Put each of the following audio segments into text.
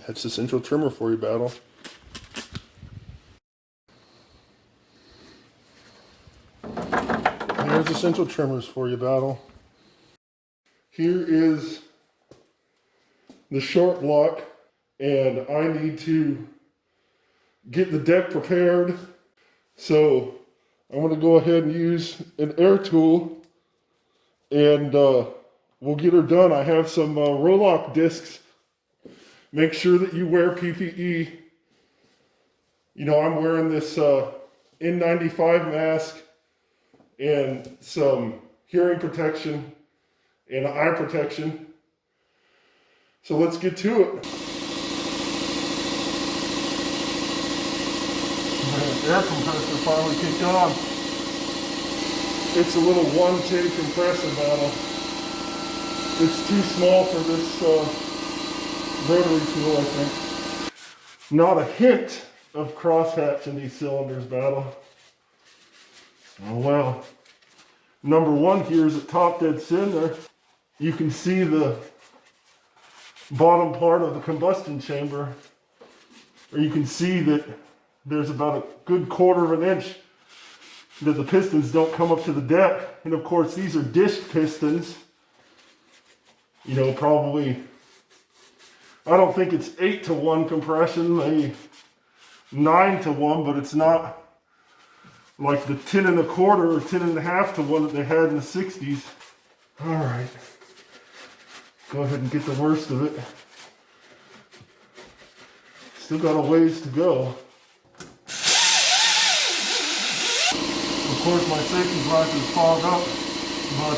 That's the central tremor for you, Battle. Here's the central tremors for you, Battle. Here is the short block, and I need to get the deck prepared. So I'm going to go ahead and use an air tool, and we'll get her done. I have some roll-lock discs. Make sure that you wear PPE. You know, I'm wearing this N95 mask and some hearing protection and eye protection. So let's get to it. Air compressor finally kicked on. It's a little 1K compressor, Battle. It's too small for this rotary tool, I think. Not a hint of crosshatch in these cylinders, Battle. Oh well. Number one here is at top dead center. You can see the bottom part of the combustion chamber, or you can see that there's about a good 1/4 of an inch that the pistons don't come up to the deck. And of course, these are disc pistons. You know, probably, I don't think it's 8-to-1 compression, maybe 9-to-1, but it's not like the 10 1/4 or 10 1/2-to-1 that they had in the 60s. All right, go ahead and get the worst of it. Still got a ways to go. Of course, my safety glasses fog up, but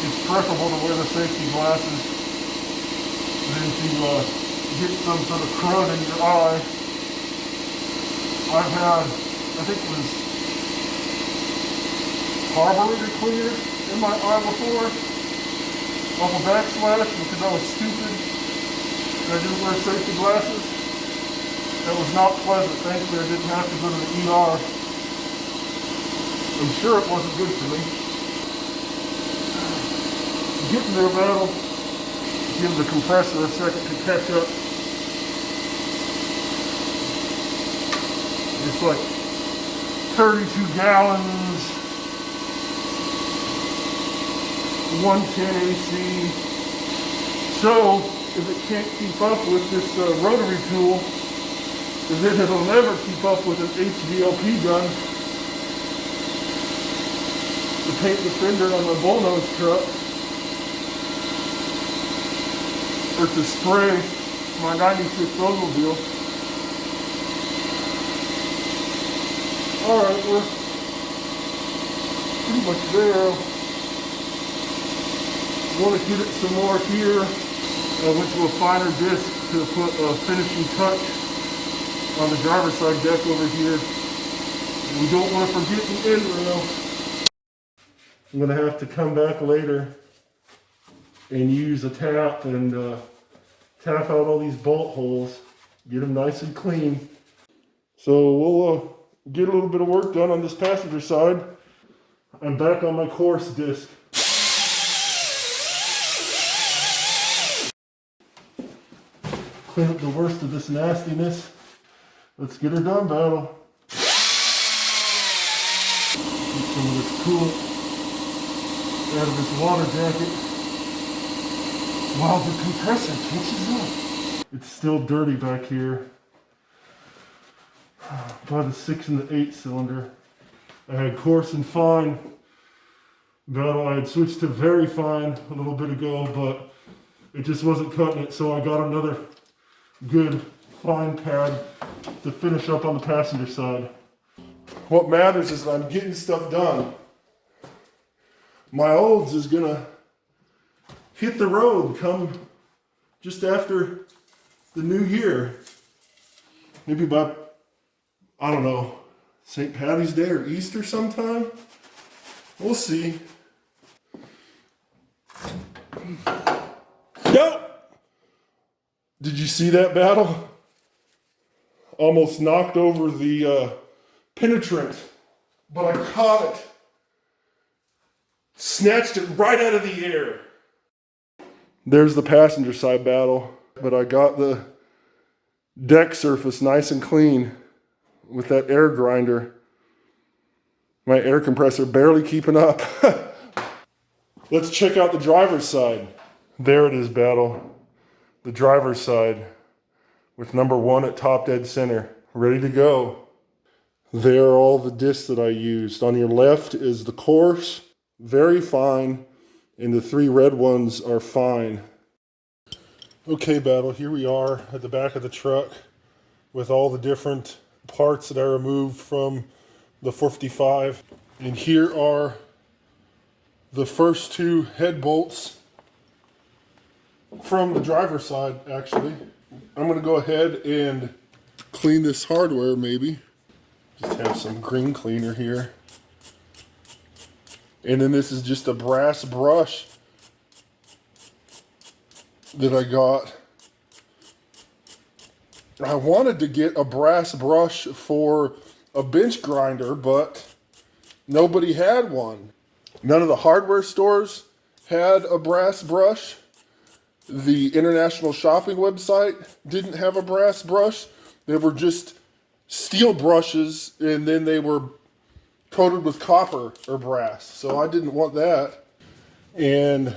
it's preferable to wear the safety glasses than to get some sort of crud in your eye. I've had, I think it was carburetor cleaner in my eye before, off a backslash because I was stupid and I didn't wear safety glasses. That was not pleasant. Thankfully, I didn't have to go to the ER. I'm sure it wasn't good for me. Getting there, Battle. Give the compressor a second to catch up. It's like 32 gallons, 110 AC. So, if it can't keep up with this rotary tool, then it'll never keep up with an HVLP gun to paint the fender on my bullnose truck, or to spray my 96 Oldsmobile. Alright, we're pretty much there. Want to get it some more here. I went to a finer disc to put a finishing touch on the driver's side deck over here. We don't want to forget the end rail. I'm going to have to come back later and use a tap and tap out all these bolt holes, get them nice and clean. So we'll get a little bit of work done on this passenger side. I'm back on my course disc. Clean up the worst of this nastiness. Let's get her done, Battle. Get some of this coolant out of this water jacket while the compressor catches up. It's still dirty back here by the 6 and the 8 cylinder. I had coarse and fine. Battle, I had switched to very fine a little bit ago, but it just wasn't cutting it, so I got another good fine pad to finish up on the passenger side. What matters is that I'm getting stuff done. My Olds is gonna hit the road come just after the new year. Maybe about, I don't know, St. Patty's Day or Easter sometime. We'll see. Go! Did you see that, Battle? Almost knocked over the penetrant, but I caught it. Snatched it right out of the air. There's the passenger side, Battle. But I got the deck surface nice and clean with that air grinder. My air compressor barely keeping up. Let's check out the driver's side. There it is, Battle. The driver's side with number 1 at top dead center. Ready to go. There are all the discs that I used. On your left is the coarse, very fine, and the 3 red ones are fine. Okay, Battle, here we are at the back of the truck with all the different parts that I removed from the 455. And here are the first 2 head bolts from the driver's side, actually. I'm going to go ahead and clean this hardware, maybe. Just have some green cleaner here. And then this is just a brass brush that I got. I wanted to get a brass brush for a bench grinder, but nobody had one. None of the hardware stores had a brass brush. The international shopping website didn't have a brass brush. They were just steel brushes, and then they were coated with copper or brass. So I didn't want that. And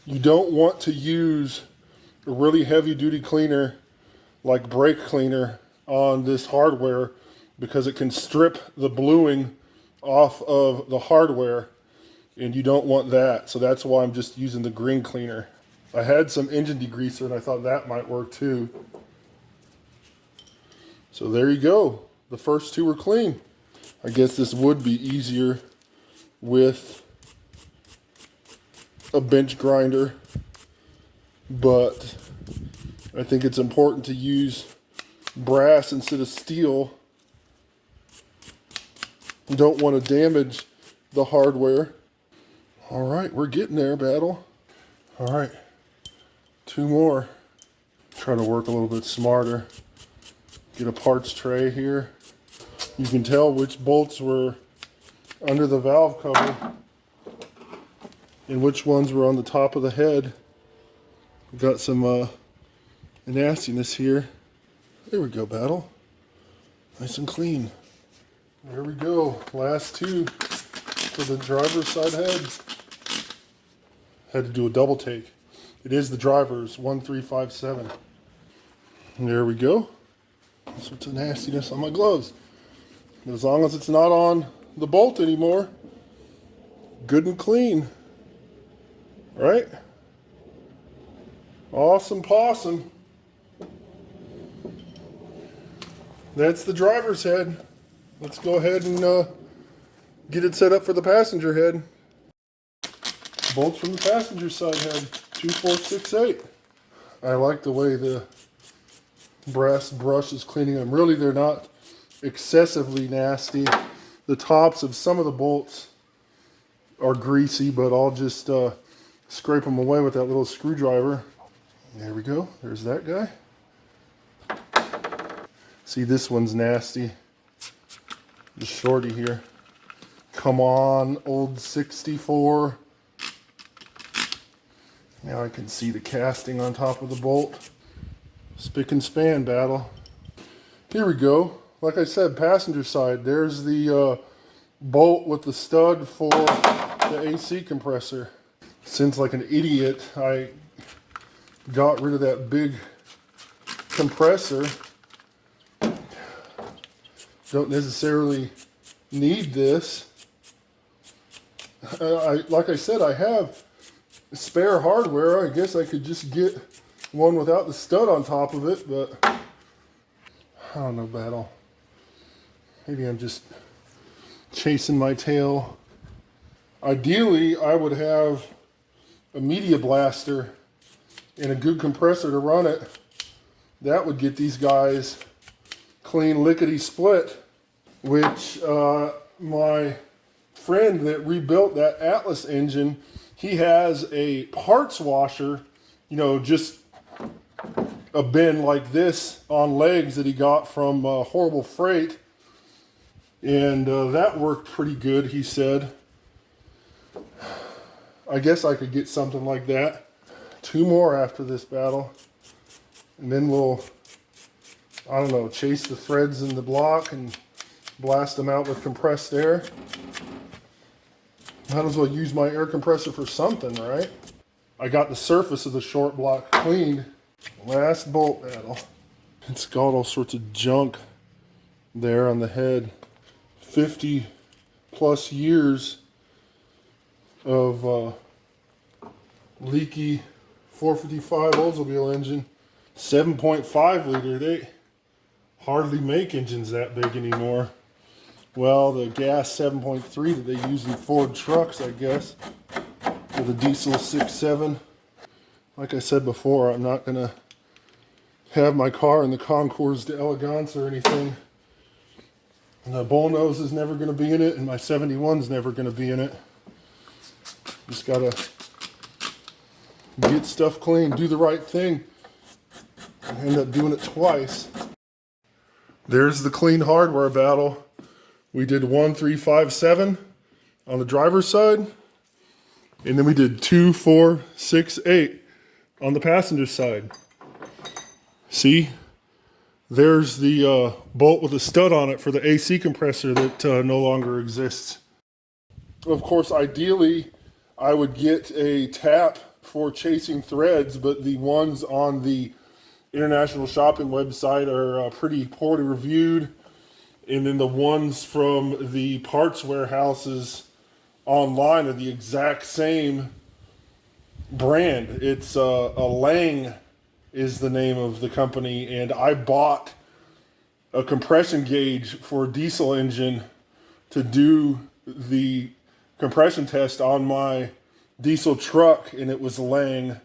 you don't want to use a really heavy duty cleaner like brake cleaner on this hardware because it can strip the bluing off of the hardware, and you don't want that. So that's why I'm just using the green cleaner. I had some engine degreaser and I thought that might work too. So there you go. The first 2 were clean. I guess this would be easier with a bench grinder, but I think it's important to use brass instead of steel. You don't want to damage the hardware. All right, we're getting there, Battle. All right, 2 more. Try to work a little bit smarter. Get a parts tray here. You can tell which bolts were under the valve cover and which ones were on the top of the head. We've got some nastiness here. There we go, Battle. Nice and clean. There we go. Last 2 for the driver's side head. Had to do a double take. It is the driver's 1357. And there we go. Sorts of nastiness on my gloves. But as long as it's not on the bolt anymore, good and clean. Right? Awesome possum. That's the driver's head. Let's go ahead and get it set up for the passenger head. Bolts from the passenger side head, 2468. I like the way the brass brush is cleaning them. Really, they're not excessively nasty. The tops of some of the bolts are greasy, but I'll just scrape them away with that little screwdriver. There we go. There's that guy. See, this one's nasty. The shorty here. Come on, old 64. Now I can see the casting on top of the bolt. Spick and span, Battle. Here we go. Like I said, passenger side. There's the bolt with the stud for the AC compressor. Since like an idiot, I got rid of that big compressor. Don't necessarily need this. Like I said, I have spare hardware. I guess I could just get one without the stud on top of it, but I don't know, Battle. Maybe I'm just chasing my tail. Ideally, I would have a media blaster and a good compressor to run it. That would get these guys clean lickety split, which my friend that rebuilt that Atlas engine, he has a parts washer, you know, just a bin like this on legs that he got from Horrible Freight, and that worked pretty good, he said. I guess I could get something like that. 2 more after this, Battle. And then we'll, I don't know, chase the threads in the block and blast them out with compressed air. Might as well use my air compressor for something, right? I got the surface of the short block cleaned. Last bolt battle. It's got all sorts of junk there on the head. 50 plus years of leaky 455 Oldsmobile engine. 7.5 liter. They hardly make engines that big anymore. Well, the gas 7.3 that they use in Ford trucks, I guess, with a diesel 6.7. Like I said before, I'm not going to have my car in the Concours d'Elegance or anything. And the bullnose is never going to be in it, and my 71's never going to be in it. Just got to get stuff clean, do the right thing, and end up doing it twice. There's the clean hardware battle. We did 1, 3, 5, 7 on the driver's side, and then we did 2, 4, 6, 8 on the passenger side. See, there's the bolt with a stud on it for the AC compressor that no longer exists. Of course, ideally, I would get a tap for chasing threads, but the ones on the international shopping website are pretty poorly reviewed. And then the ones from the parts warehouses online are the exact same brand. It's a Lang is the name of the company, and I bought a compression gauge for a diesel engine to do the compression test on my diesel truck, and it was Lang.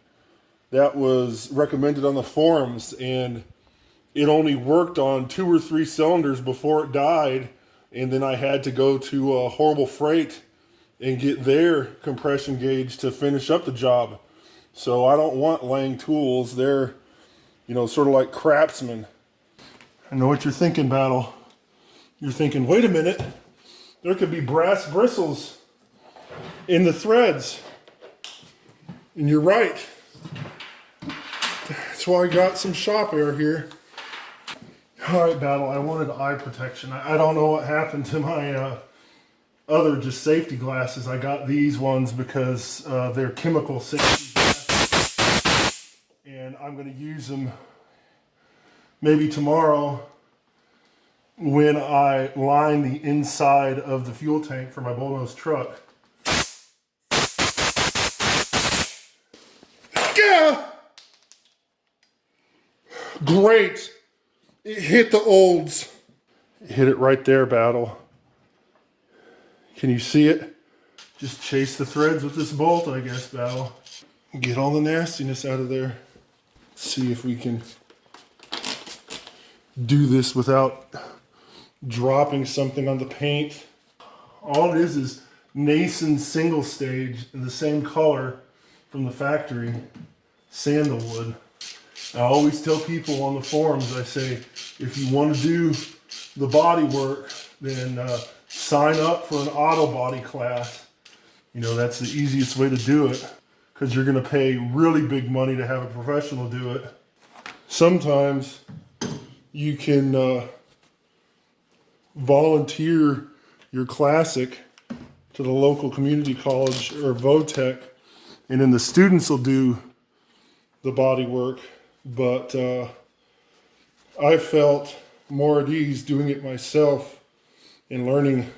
That was recommended on the forums, and it only worked on 2 or 3 cylinders before it died, and then I had to go to Horrible Freight and get their compression gauge to finish up the job. So I don't want Lang tools. They're, you know, sort of like craftsmen. I know what you're thinking, Battle. You're thinking, wait a minute, there could be brass bristles in the threads. And you're right. That's why I got some shop air here. All right, Battle, I wanted eye protection. I don't know what happened to my other just safety glasses. I got these ones because they're chemical safety glasses. And I'm going to use them maybe tomorrow when I line the inside of the fuel tank for my bullnose truck. Yeah! Great! It hit the Olds. Hit it right there, Battle. Can you see it? Just chase the threads with this bolt, I guess, Battle. Get all the nastiness out of there. See if we can do this without dropping something on the paint. All it is Nason single stage in the same color from the factory, sandalwood. I always tell people on the forums, I say, if you want to do the body work, then sign up for an auto body class. You know, that's the easiest way to do it, because you're going to pay really big money to have a professional do it. Sometimes you can volunteer your classic to the local community college or VOTEC, and then the students will do the body work. But I felt more at ease doing it myself and learning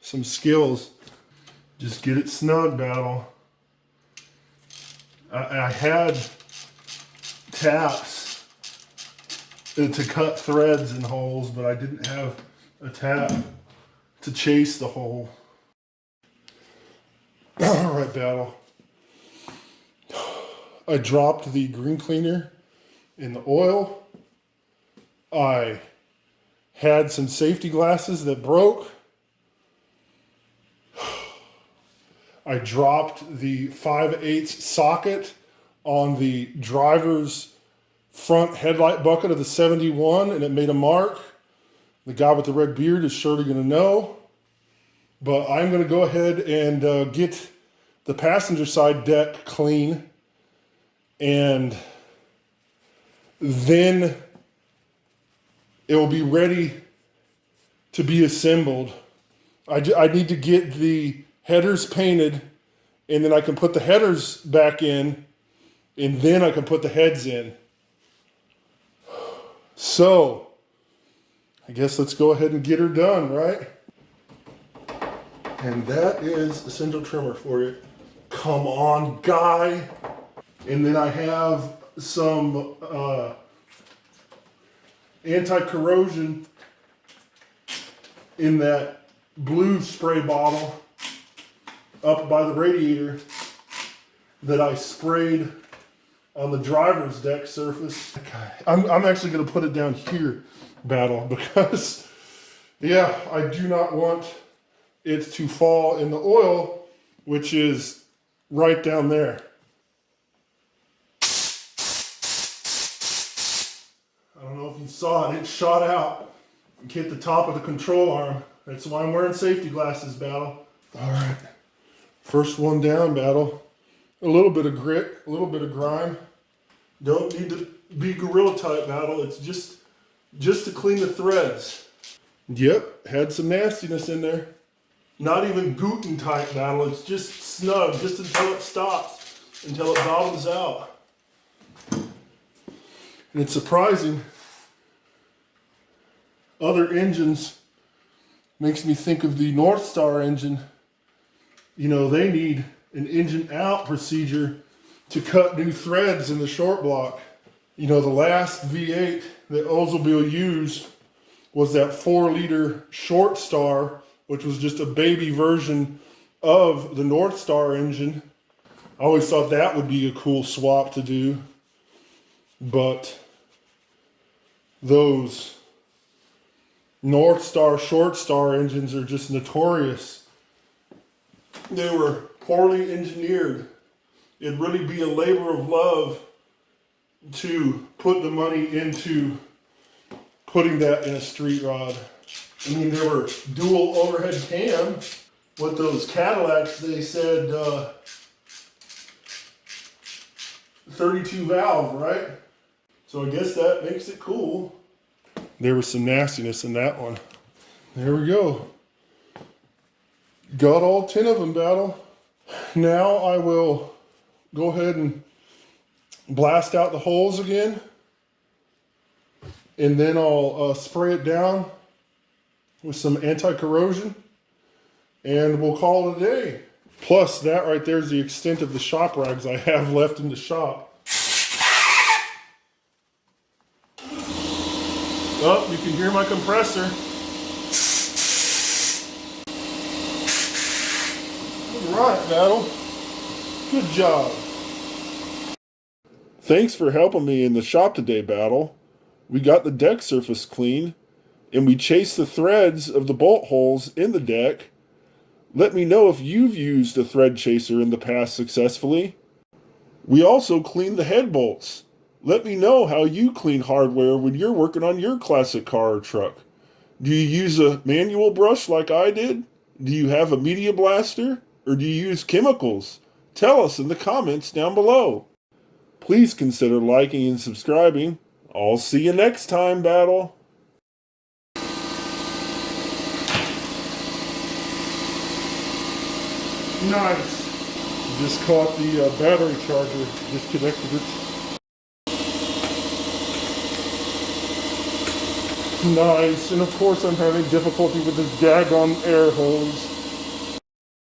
some skills. Just get it snug, Battle. I had taps to cut threads and holes, but I didn't have a tap to chase the hole. All right, Battle. I dropped the green cleaner in the oil. I had some safety glasses that broke. I dropped the 5/8 socket on the driver's front headlight bucket of the 71, and it made a mark. The guy with the red beard is surely going to know. But I'm going to go ahead and get the passenger side deck clean and then it will be ready to be assembled. I need to get the headers painted, and then I can put the headers back in, and then I can put the heads in. So, I guess let's go ahead and get her done, right? And that is a central trimmer for you. Come on, guy. And then I have some anti-corrosion in that blue spray bottle up by the radiator that I sprayed on the driver's deck surface. I'm actually going to put it down here, Battle, because, yeah, I do not want it to fall in the oil, which is right down there. I don't know if you saw it. It shot out and hit the top of the control arm. That's why I'm wearing safety glasses, Battle. All right. First one down, Battle. A little bit of grit, a little bit of grime. Don't need to be gorilla type, Battle. It's just to clean the threads. Yep, had some nastiness in there. Not even Guten type, Battle. It's just snug, just until it stops, until it bottoms out. And it's surprising. Other engines makes me think of the North Star engine. You know, they need an engine out procedure to cut new threads in the short block. You know, the last V8 that Oldsmobile used was that 4-liter Short Star, which was just a baby version of the North Star engine. I always thought that would be a cool swap to do. But those North Star, Short Star engines are just notorious. They were poorly engineered. It'd really be a labor of love to put the money into putting that in a street rod. I mean, they were dual overhead cam. With those Cadillacs, they said 32 valve, right? So I guess that makes it cool. There was some nastiness in that one. There we go. Got all 10 of them, Battle. Now I will go ahead and blast out the holes again. And then I'll spray it down with some anti-corrosion. And we'll call it a day. Plus, that right there is the extent of the shop rags I have left in the shop. Oh, you can hear my compressor. All right, Battle. Good job. Thanks for helping me in the shop today, Battle. We got the deck surface clean, and we chased the threads of the bolt holes in the deck. Let me know if you've used a thread chaser in the past successfully. We also cleaned the head bolts. Let me know how you clean hardware when you're working on your classic car or truck. Do you use a manual brush like I did? Do you have a media blaster? Or do you use chemicals? Tell us in the comments down below. Please consider liking and subscribing. I'll see you next time, Battle. Nice. Just caught the battery charger, disconnected it. Nice, and of course I'm having difficulty with this daggone air hose.